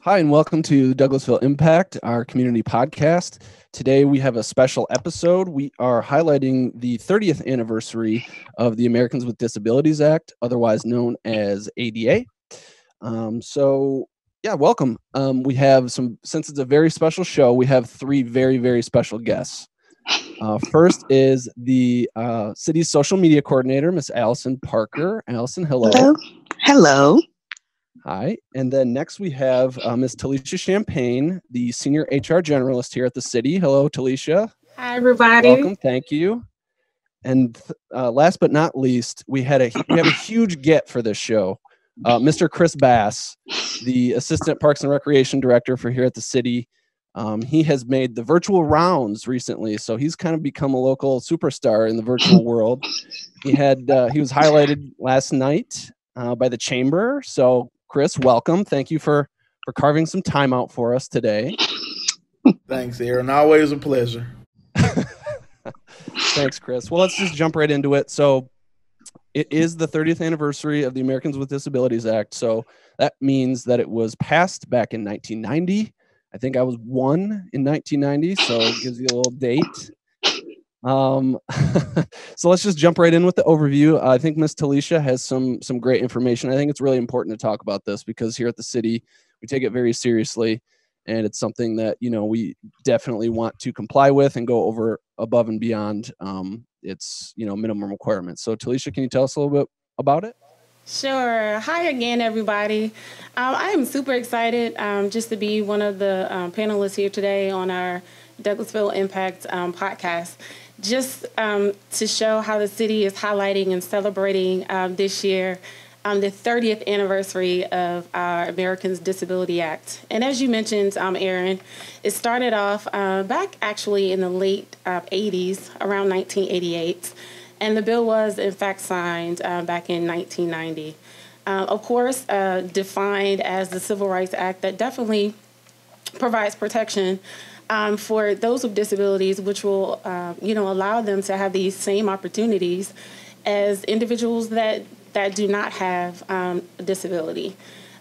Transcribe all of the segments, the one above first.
Hi, and welcome to Douglasville Impact, our community podcast. Today we have a special episode. We are highlighting the 30th anniversary of the Americans with Disabilities Act, otherwise known as ADA. Welcome. We have since it's a very special show, we have three very, very special guests. First is the city's social media coordinator, Miss Allison Parker. Allison, hello. Hello. Hello. Hi. And then next we have Ms. TaLisha Champagne, the senior HR generalist here at the city. Hello, TaLisha. Hi, everybody. Welcome. Thank you. And last but not least, we have a huge get for this show. Mr. Chris Bass, the assistant parks and recreation director for here at the city. He has made the virtual rounds recently, so he's kind of become a local superstar in the virtual world. He was highlighted last night by the chamber. So Chris, welcome. Thank you for carving some time out for us today. Thanks, Aaron. Always a pleasure. Thanks, Chris. Well, let's just jump right into it. So it is the 30th anniversary of the Americans with Disabilities Act. So that means that it was passed back in 1990. I think I was 1 in 1990, so it gives you a little date. So let's just jump right in with the overview. I think Ms. TaLisha has some great information. I think it's really important to talk about this because here at the city, we take it very seriously, and it's something that, we definitely want to comply with and go over above and beyond its, minimum requirements. So TaLisha, can you tell us a little bit about it? Sure. Hi again, everybody. I am super excited just to be one of the panelists here today on our Douglasville Impact podcast. Just to show how the city is highlighting and celebrating this year the 30th anniversary of our Americans Disability Act. And as you mentioned, Aaron, it started off back actually in the late 80s, around 1988. And the bill was, in fact, signed back in 1990. Of course, defined as the Civil Rights Act that definitely provides protection for those with disabilities, which will, allow them to have these same opportunities as individuals that do not have a disability.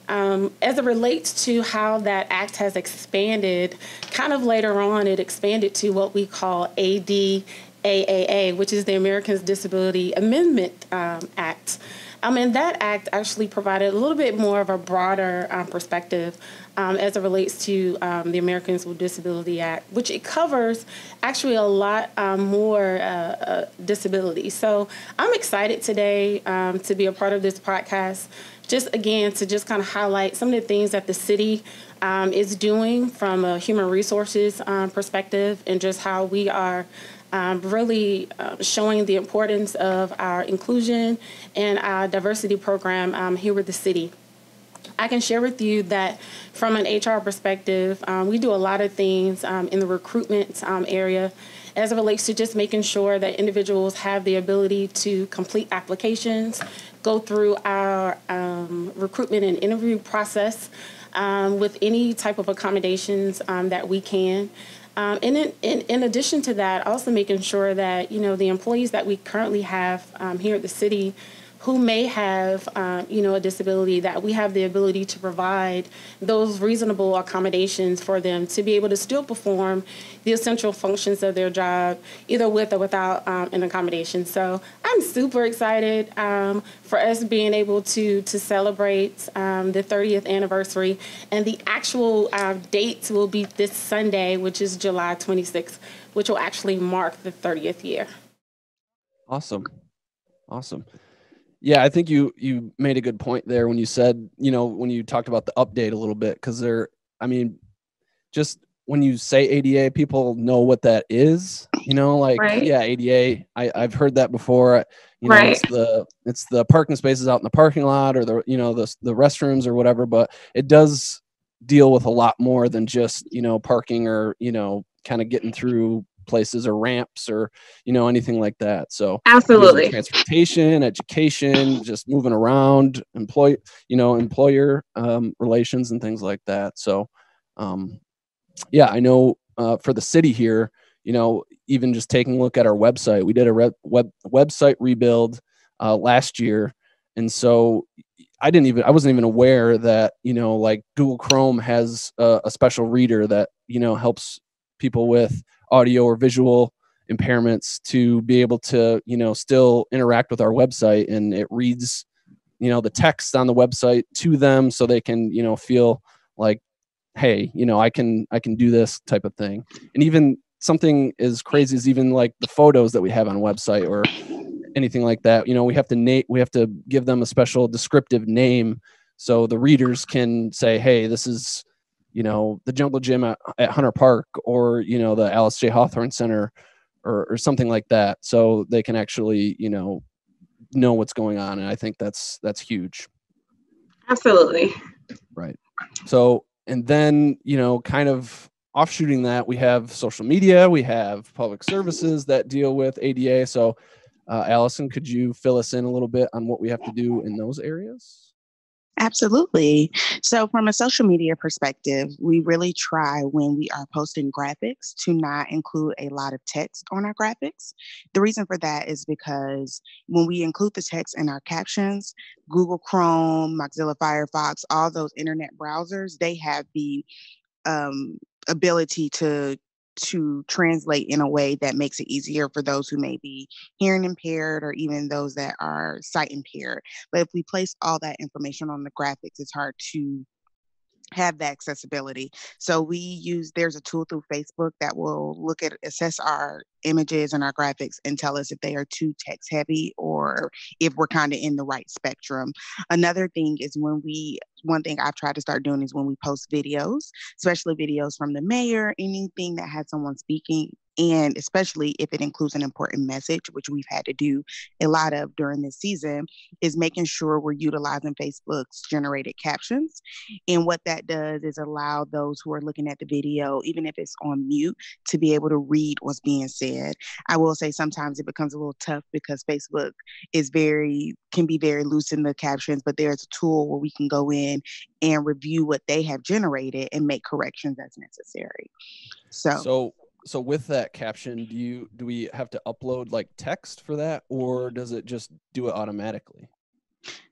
As it relates to how that act has expanded, kind of later on, it expanded to what we call ADAA, which is the Americans Disability Amendment Act. And that act actually provided a little bit more of a broader perspective as it relates to the Americans with Disability Act, which it covers actually a lot more disabilities. So I'm excited today to be a part of this podcast, just again to just kind of highlight some of the things that the city is doing from a human resources perspective and just how we are really showing the importance of our inclusion and our diversity program here with the city. I can share with you that from an HR perspective, we do a lot of things in the recruitment area as it relates to just making sure that individuals have the ability to complete applications, go through our recruitment and interview process with any type of accommodations that we can. And in addition to that, also making sure that, the employees that we currently have here at the city who may have, a disability, that we have the ability to provide those reasonable accommodations for them to be able to still perform the essential functions of their job, either with or without an accommodation. So I'm super excited for us being able to celebrate the 30th anniversary. And the actual dates will be this Sunday, which is July 26th, which will actually mark the 30th year. Awesome. Yeah, I think you made a good point there when you said, when you talked about the update a little bit, because just when you say ADA, people know what that is, Right. Yeah, ADA, I've heard that before, Right. it's the parking spaces out in the parking lot or the restrooms or whatever, but it does deal with a lot more than just, parking or, kind of getting through places or ramps or anything like that. So Absolutely. Transportation, education, just moving around, employer relations and things like that. So I know for the city here, even just taking a look at our website, we did a website rebuild last year, and so I wasn't even aware that, like Google Chrome has a special reader that, helps people with audio or visual impairments to be able to, still interact with our website, and it reads, the text on the website to them so they can, feel like, hey, I can do this type of thing. And even something as crazy as even like the photos that we have on a website or anything like that, we have to give them a special descriptive name so the readers can say, hey, this is, the Jungle Gym at Hunter Park, or, the Alice J. Hawthorne Center, or something like that, so they can actually, know what's going on. And I think that's huge. Absolutely. Right. So, and then, kind of offshooting that, we have social media, we have public services that deal with ADA. So, Allison, could you fill us in a little bit on what we have to do in those areas? Absolutely. So from a social media perspective, we really try when we are posting graphics to not include a lot of text on our graphics. The reason for that is because when we include the text in our captions, Google Chrome, Mozilla Firefox, all those internet browsers, they have the ability to translate in a way that makes it easier for those who may be hearing impaired or even those that are sight impaired. But if we place all that information on the graphics, it's hard to have that accessibility. So there's a tool through Facebook that will assess our images and our graphics and tell us if they are too text heavy or if we're kind of in the right spectrum. Another thing is one thing I've tried to start doing is when we post videos, especially videos from the mayor, anything that has someone speaking, and especially if it includes an important message, which we've had to do a lot of during this season, is making sure we're utilizing Facebook's generated captions. And what that does is allow those who are looking at the video, even if it's on mute, to be able to read what's being said. I will say sometimes it becomes a little tough because Facebook can be very loose in the captions, but there's a tool where we can go in and review what they have generated and make corrections as necessary. So with that caption, do we have to upload like text for that, or does it just do it automatically?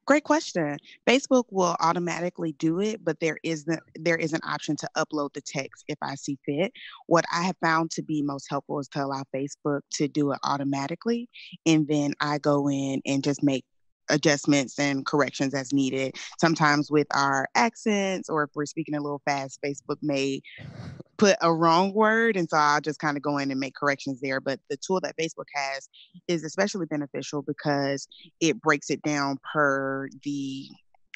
Great question. Facebook will automatically do it, but there is an option to upload the text if I see fit. What I have found to be most helpful is to allow Facebook to do it automatically, and then I go in and just make adjustments and corrections as needed. Sometimes with our accents, or if we're speaking a little fast, Facebook may put a wrong word, and so I'll just kind of go in and make corrections there. But the tool that Facebook has is especially beneficial because it breaks it down per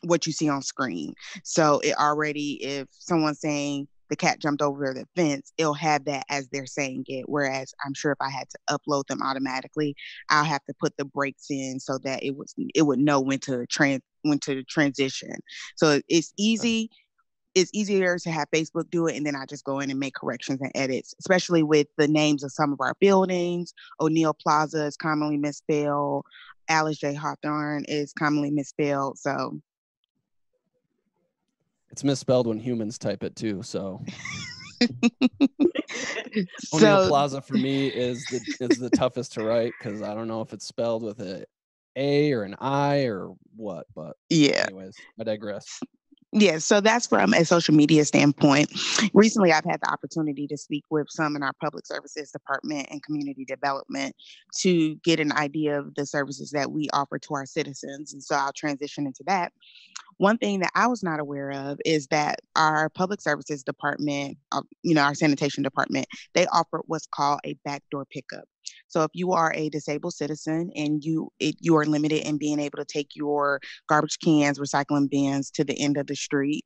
what you see on screen. So if someone's saying the cat jumped over the fence, it'll have that as they're saying it. Whereas I'm sure if I had to upload them automatically, I'll have to put the breaks in so that it would know when to transition. So it's easy. It's easier to have Facebook do it, and then I just go in and make corrections and edits, especially with the names of some of our buildings. O'Neill Plaza is commonly misspelled. Alice J. Hawthorne is commonly misspelled. So it's misspelled when humans type it too. So O'Neill Plaza for me is the toughest to write because I don't know if it's spelled with an A or an I or what. But yeah. Anyways, I digress. Yeah, so that's from a social media standpoint. Recently, I've had the opportunity to speak with some in our public services department and community development to get an idea of the services that we offer to our citizens. And so I'll transition into that. One thing that I was not aware of is that our public services department, our sanitation department, they offer what's called a backdoor pickup. So if you are a disabled citizen and you are limited in being able to take your garbage cans, recycling bins to the end of the street,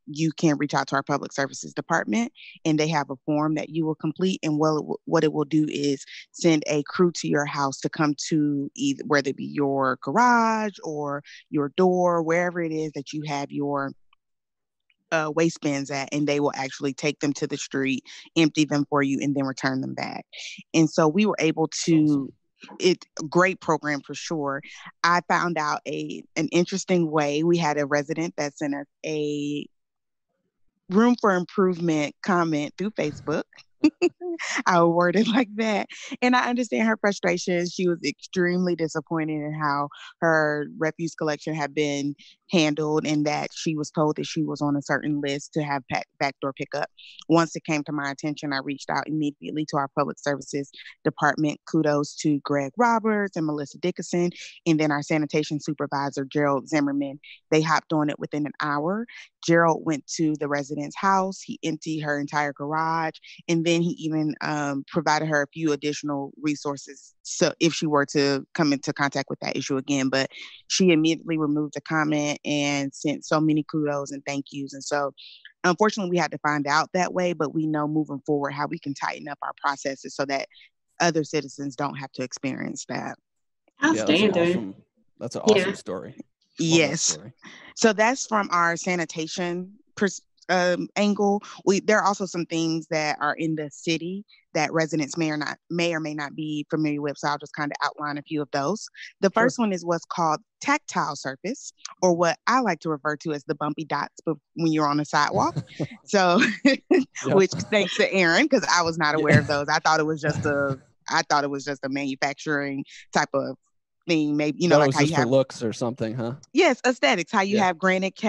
you can reach out to our public services department, and they have a form that you will complete. And what it will do is send a crew to your house to come to either whether it be your garage or your door, wherever it is that you have your waste bins at, and they will actually take them to the street, empty them for you, and then return them back. And so we were able to, it's a great program for sure. I found out an interesting way. We had a resident that sent us a room for improvement comment through Facebook. I'll word it like that. And I understand her frustration. She was extremely disappointed in how her refuse collection had been handled, and that she was told that she was on a certain list to have backdoor pickup. Once it came to my attention, I reached out immediately to our public services department. Kudos to Greg Roberts and Melissa Dickinson, and then our sanitation supervisor, Gerald Zimmerman. They hopped on it within an hour. Gerald went to the resident's house. He emptied her entire garage, and then he even provided her a few additional resources, so if she were to come into contact with that issue again. But she immediately removed the comment and sent so many kudos and thank yous. And so unfortunately, we had to find out that way, but we know moving forward how we can tighten up our processes so that other citizens don't have to experience that. Yeah, that's an awesome story. Yes. Story. So that's from our sanitation angle. There are also some things that are in the city that residents may or may not be familiar with. So I'll just kind of outline a few of those. The first one is what's called tactile surface, or what I like to refer to as the bumpy dots, but when you're on a sidewalk. So, which thanks to Aaron, because I was not aware of those. I thought it was just a manufacturing type of thing. Maybe, like how you have looks or something, huh? Yes, aesthetics. How you have granite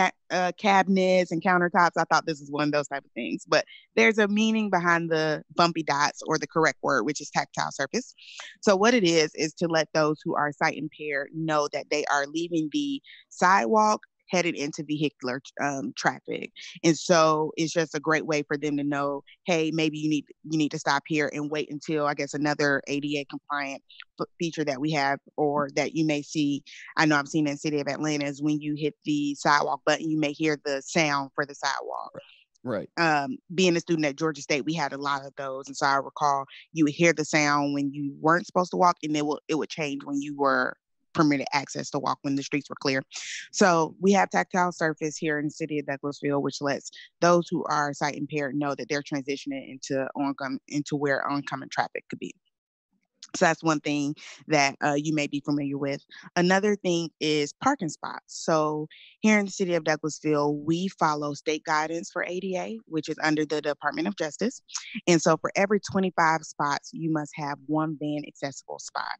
cabinets and countertops. I thought this is one of those type of things, but there's a meaning behind the bumpy dots, or the correct word, which is tactile surface. So what it is to let those who are sight impaired know that they are leaving the sidewalk headed into vehicular traffic. And so it's just a great way for them to know, hey, maybe you need to stop here and wait until, I guess, another ADA compliant feature that we have, or that you may see. I know I've seen in the city of Atlanta, is when you hit the sidewalk button, you may hear the sound for the sidewalk. Right. Being a student at Georgia State, we had a lot of those. And so I recall you would hear the sound when you weren't supposed to walk, and it would change when you were permitted access to walk, when the streets were clear. So we have tactile surface here in the city of Douglasville, which lets those who are sight impaired know that they're transitioning into where oncoming traffic could be. So that's one thing that you may be familiar with. Another thing is parking spots. So here in the city of Douglasville, we follow state guidance for ADA, which is under the Department of Justice. And so for every 25 spots, you must have one van accessible spot.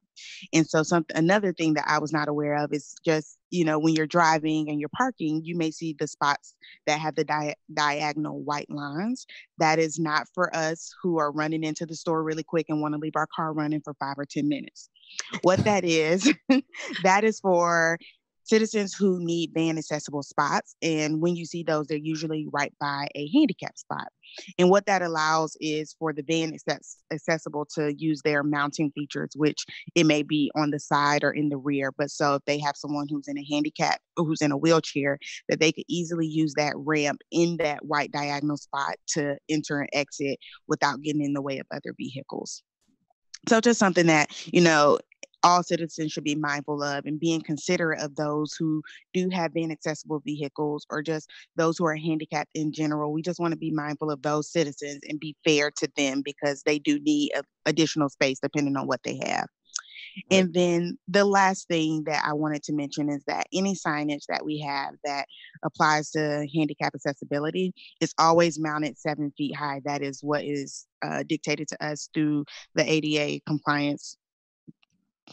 And so another thing that I was not aware of is just, when you're driving and you're parking, you may see the spots that have the diagonal white lines. That is not for us who are running into the store really quick and want to leave our car running for 5 or 10 minutes. What that is, that is for citizens who need van accessible spots. And when you see those, they're usually right by a handicap spot. And what that allows is for the van accessible to use their mounting features, which it may be on the side or in the rear. But so if they have someone who's in a handicap or who's in a wheelchair, that they could easily use that ramp in that white diagonal spot to enter and exit without getting in the way of other vehicles. So just something that, all citizens should be mindful of, and being considerate of those who do have van accessible vehicles, or just those who are handicapped in general. We just want to be mindful of those citizens and be fair to them, because they do need additional space depending on what they have. Right. And then the last thing that I wanted to mention is that any signage that we have that applies to handicap accessibility is always mounted 7 feet high. That is what is dictated to us through the ADA compliance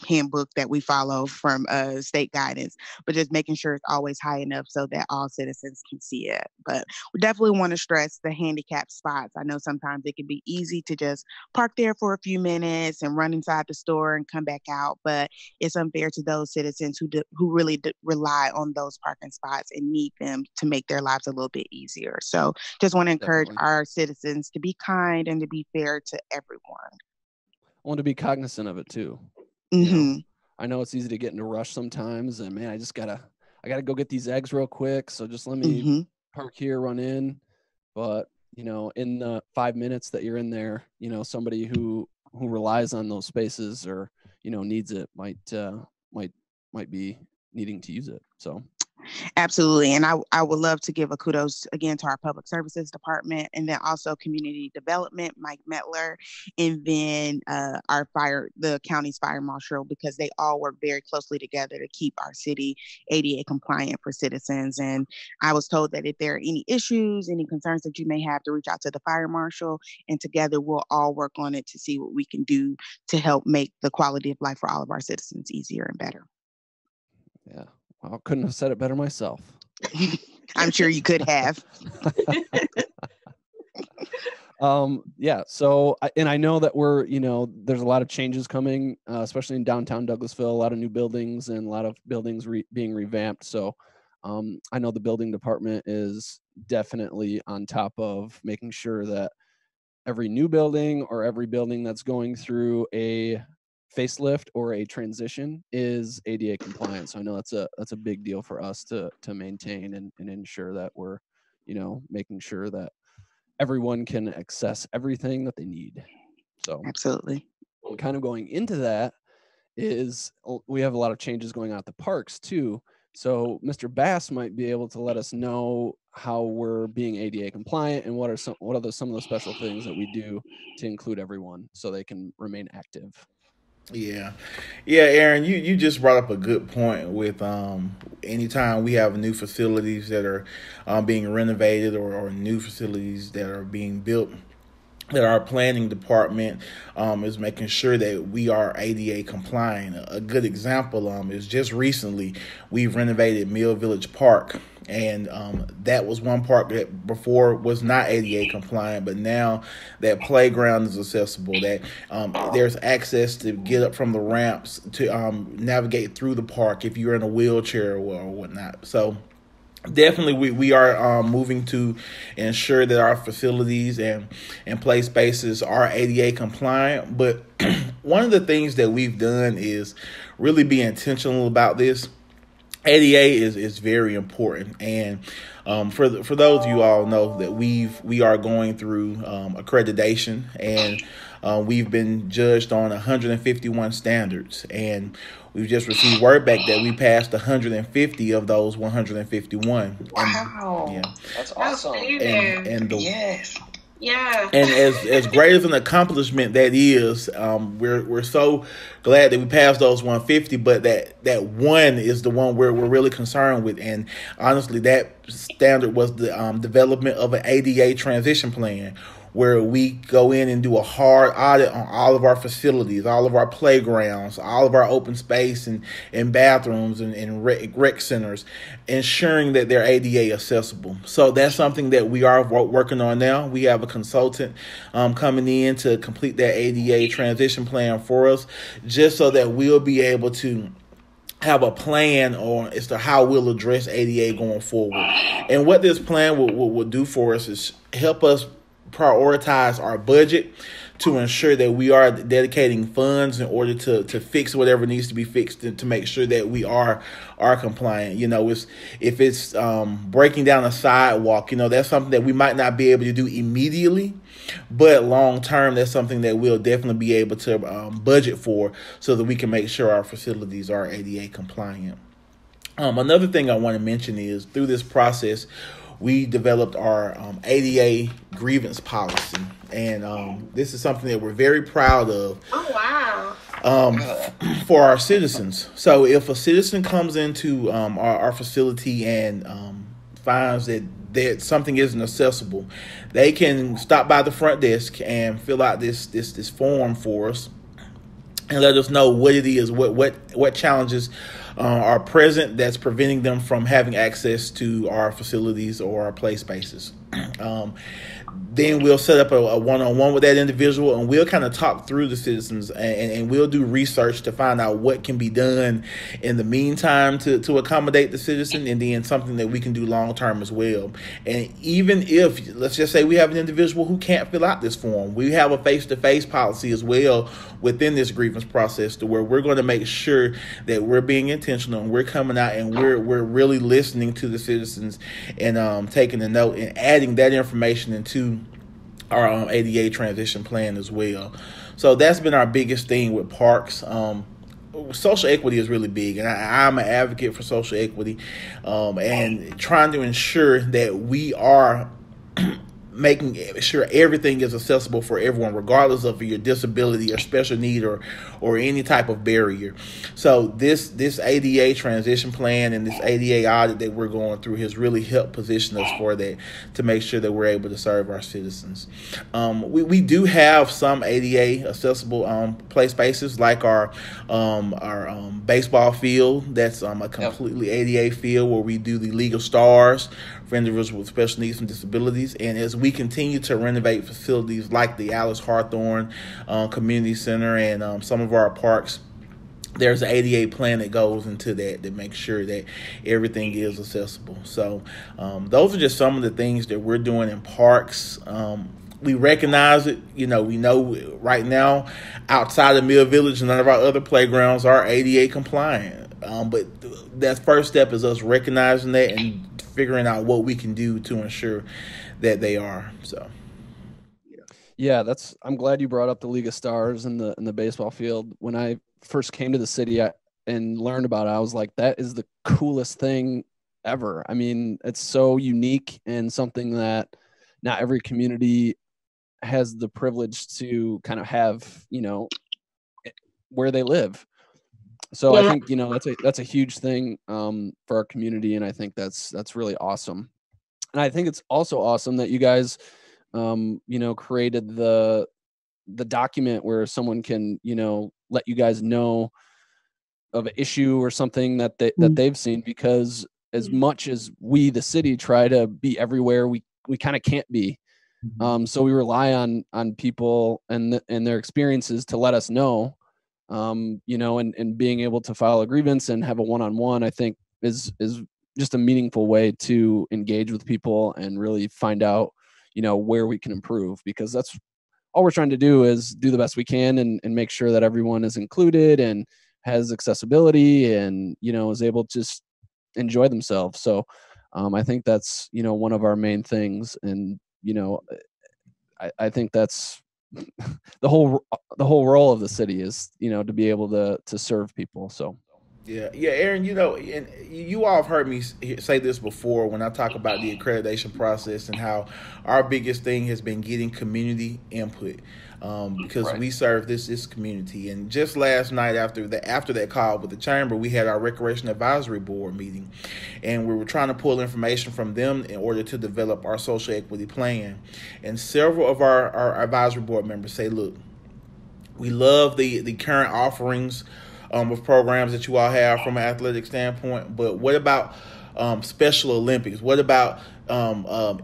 handbook that we follow from state guidance, but just making sure it's always high enough so that all citizens can see it. But we definitely want to stress the handicap spots. I know sometimes it can be easy to just park there for a few minutes and run inside the store and come back out, but it's unfair to those citizens who really rely on those parking spots and need them to make their lives a little bit easier. So just want to encourage our citizens to be kind and to be fair to everyone. I want to be cognizant of it too. Mm-hmm. I know it's easy to get in a rush sometimes, and man, I gotta go get these eggs real quick. So just let me park here, run in. But in the 5 minutes that you're in there, somebody who relies on those spaces or needs it might be needing to use it. So Absolutely. And I would love to give a kudos again to our public services department, and then also community development, Mike Metler, and then the county's fire marshal, because they all work very closely together to keep our city ADA compliant for citizens. And I was told that if there are any issues, any concerns that you may have, to reach out to the fire marshal, and together we'll all work on it to see what we can do to help make the quality of life for all of our citizens easier and better. Yeah. Well, I couldn't have said it better myself. I'm sure you could have. Yeah. So, I know that there's a lot of changes coming, especially in downtown Douglasville, a lot of new buildings and a lot of buildings being revamped. So, I know the building department is definitely on top of making sure that every new building or every building that's going through a facelift or a transition is ADA compliant. So I know that's a big deal for us to maintain and ensure that we're, making sure that everyone can access everything that they need. So absolutely. Kind of going into that is we have a lot of changes going on at the parks too. So Mr. Bass might be able to let us know how we're being ADA compliant and what are some of the special things that we do to include everyone so they can remain active. Yeah, Aaron, you just brought up a good point with anytime we have new facilities that are being renovated or new facilities that are being built, that our planning department is making sure that we are ADA compliant. A good example is just recently we've renovated Mill Village Park. And that was one park that before was not ADA compliant, but now that playground is accessible, that there's access to get up from the ramps to navigate through the park if you're in a wheelchair or whatnot. So definitely we are moving to ensure that our facilities and play spaces are ADA compliant. But one of the things that we've done is really be intentional about this. ADA is very important, and for those of you all know that we are going through accreditation, and we've been judged on 151 standards, and we've just received word back that we passed 150 of those 151. Wow, and, yeah, that's awesome. Yes. Yeah. And as great as an accomplishment that is, we're so glad that we passed those 150, but that one is the one we're really concerned with. And honestly, that standard was the development of an ADA transition plan, where we go in and do a hard audit on all of our facilities, all of our playgrounds, all of our open space and bathrooms and rec centers, ensuring that they're ADA accessible. So that's something that we are working on now. We have a consultant coming in to complete that ADA transition plan for us, just so that we'll be able to have a plan as to how we'll address ADA going forward. And what this plan will do for us is help us prioritize our budget to ensure that we are dedicating funds in order to fix whatever needs to be fixed to make sure that we are compliant. If it's breaking down a sidewalk, that's something that we might not be able to do immediately, but long term, that's something that we'll definitely be able to budget for so that we can make sure our facilities are ADA compliant. Another thing I want to mention is through this process, we developed our ADA Grievance Policy, and this is something that we're very proud of. Oh, wow. For our citizens. So if a citizen comes into our facility and finds that something isn't accessible, they can stop by the front desk and fill out this form for us and let us know what it is, what challenges are present that's preventing them from having access to our facilities or our play spaces. Then we'll set up a one-on-one with that individual, and we'll kind of talk through the citizens, and we'll do research to find out what can be done in the meantime to accommodate the citizen, and then something that we can do long-term as well. And even if, let's just say we have an individual who can't fill out this form, we have a face-to-face policy as well within this grievance process, to where we're going to make sure that we're being intentional and we're coming out and we're really listening to the citizens and taking a note and adding that information into our ADA transition plan as well. So that's been our biggest thing with parks. social equity is really big, and I'm an advocate for social equity, and trying to ensure that we are making sure everything is accessible for everyone, regardless of your disability or special need or any type of barrier. So this ADA transition plan and this ADA audit that we're going through has really helped position us for that, to make sure that we're able to serve our citizens. We do have some ADA accessible play spaces, like our baseball field. That's a completely ADA field where we do the legal stars for individuals with special needs and disabilities. And as we continue to renovate facilities like the Alice Hawthorne Community Center and some of our parks, there's an ADA plan that goes into that makes sure that everything is accessible. So those are just some of the things that we're doing in parks. We recognize it. We know right now outside of Mill Village, none of our other playgrounds are ADA compliant. But that first step is us recognizing that and figuring out what we can do to ensure that they are. So, yeah, I'm glad you brought up the League of Stars and the baseball field. When I first came to the city and learned about it, I was like, that is the coolest thing ever. I mean, it's so unique and something that not every community has the privilege to kind of have, where they live. So I think, that's a huge thing for our community. And I think that's really awesome. And I think it's also awesome that you guys, created the document where someone can, let you guys know of an issue or something that they've seen, because as much as we, the city, try to be everywhere, we kind of can't be. So we rely on people and their experiences to let us know. And being able to file a grievance and have a one-on-one, I think is just a meaningful way to engage with people and really find out, where we can improve, because that's all we're trying to do, is do the best we can and make sure that everyone is included and has accessibility and, is able to just enjoy themselves. So I think that's, one of our main things. And, I think that's the whole role of the city is, to be able to serve people. So yeah, Aaron, and you all have heard me say this before when I talk about the accreditation process and how our biggest thing has been getting community input, because we serve this community. And just last night after that call with the chamber, we had our Recreation Advisory Board meeting, and we were trying to pull information from them in order to develop our social equity plan. And several of our advisory board members say, look, we love the current offerings of programs that you all have from an athletic standpoint, but what about Special Olympics? What about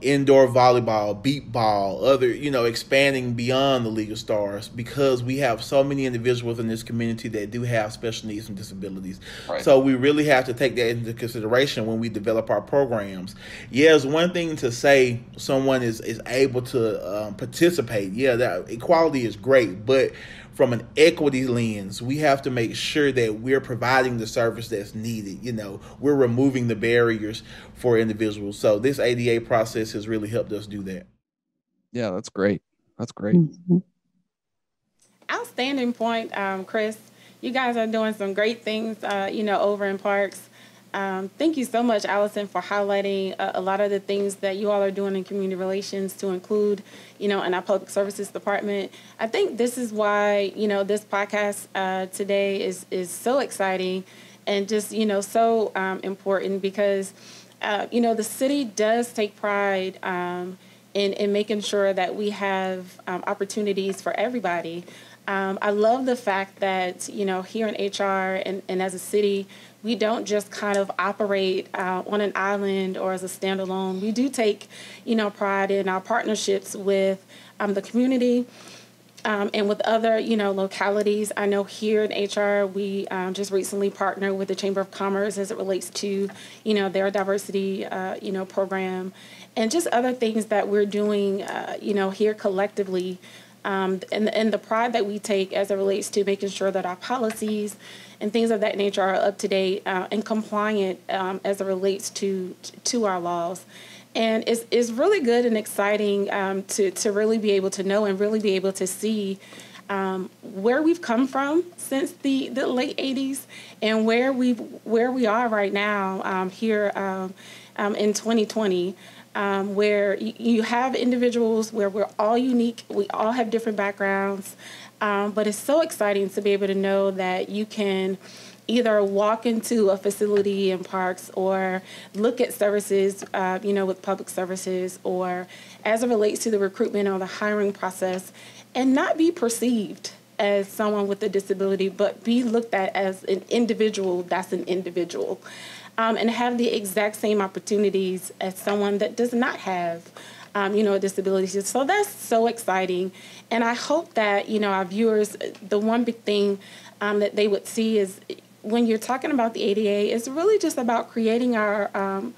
indoor volleyball, beat ball, other, expanding beyond the League of Stars, because we have so many individuals in this community that do have special needs and disabilities. Right. So we really have to take that into consideration when we develop our programs. Yeah, it's one thing to say someone is able to participate. Yeah, that equality is great, but from an equity lens, we have to make sure that we're providing the service that's needed. We're removing the barriers for individuals. So this ADA process has really helped us do that. Yeah, that's great. That's great. Mm-hmm. Outstanding point, Chris. You guys are doing some great things, over in parks. Thank you so much, Allison, for highlighting a lot of the things that you all are doing in community relations to include, in our public services department. I think this is why, this podcast today is so exciting and just, so important, because, the city does take pride in making sure that we have opportunities for everybody. I love the fact that, here in HR and as a city, we don't just kind of operate on an island or as a standalone. We do take, pride in our partnerships with the community and with other, localities. I know here in HR, we just recently partnered with the Chamber of Commerce as it relates to, their diversity, program, and just other things that we're doing, here collectively. And the pride that we take as it relates to making sure that our policies and things of that nature are up to date and compliant as it relates to our laws. And it's really good and exciting to really be able to know and really be able to see where we've come from since the late 80s and where we are right now here in 2020. Where you have individuals where we're all unique, we all have different backgrounds, but it's so exciting to be able to know that you can either walk into a facility in parks or look at services, with public services, or as it relates to the recruitment or the hiring process, and not be perceived as someone with a disability, but be looked at as an individual that's an individual. And have the exact same opportunities as someone that does not have, a disability. So that's so exciting. And I hope that, our viewers, the one big thing that they would see is when you're talking about the ADA, it's really just about creating our,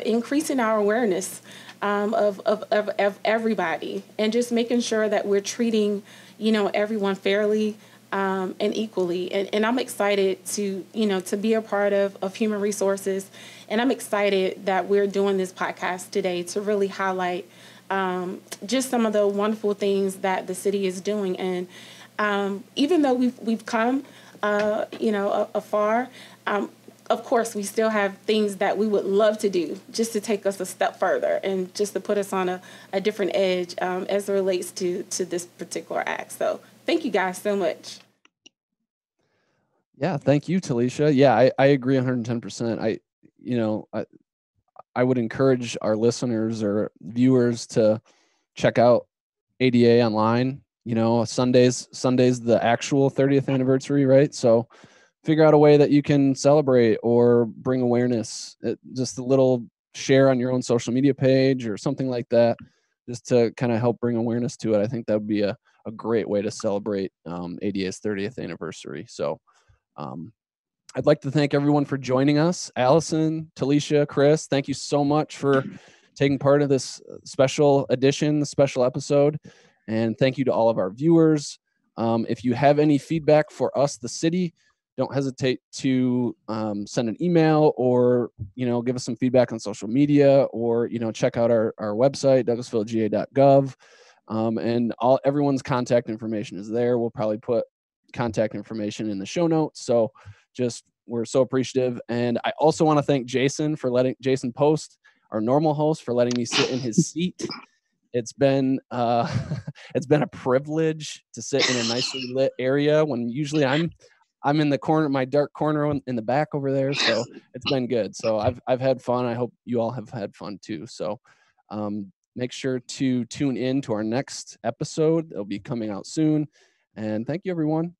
increasing our awareness of everybody, and just making sure that we're treating, everyone fairly, and equally. And I'm excited to be a part of Human Resources. And I'm excited that we're doing this podcast today to really highlight just some of the wonderful things that the city is doing. And even though we've come, afar, of course, we still have things that we would love to do just to take us a step further and just to put us on a different edge as it relates to this particular act. So thank you guys so much. Yeah, thank you, TaLisha. Yeah, I agree 110%. I would encourage our listeners or viewers to check out ADA online. Sunday's the actual 30th anniversary, right? So figure out a way that you can celebrate or bring awareness. Just a little share on your own social media page or something like that, just to kind of help bring awareness to it. I think that would be a great way to celebrate ADA's 30th anniversary. So I'd like to thank everyone for joining us. Allison, TaLisha, Chris, thank you so much for taking part of this special edition, the special episode. And thank you to all of our viewers. If you have any feedback for us, the city, don't hesitate to send an email or, give us some feedback on social media, or, check out our website, douglasvillega.gov. And everyone's contact information is there. We'll probably put contact information in the show notes. So we're so appreciative. And I also want to thank Jason Post, our normal host, for letting me sit in his seat. It's been a privilege to sit in a nicely lit area when usually I'm in the corner, my dark corner in the back over there. So it's been good. So I've had fun. I hope you all have had fun too. So make sure to tune in to our next episode. It'll be coming out soon. And thank you, everyone.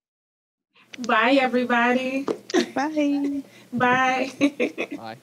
Bye, everybody. Bye. Bye. Bye.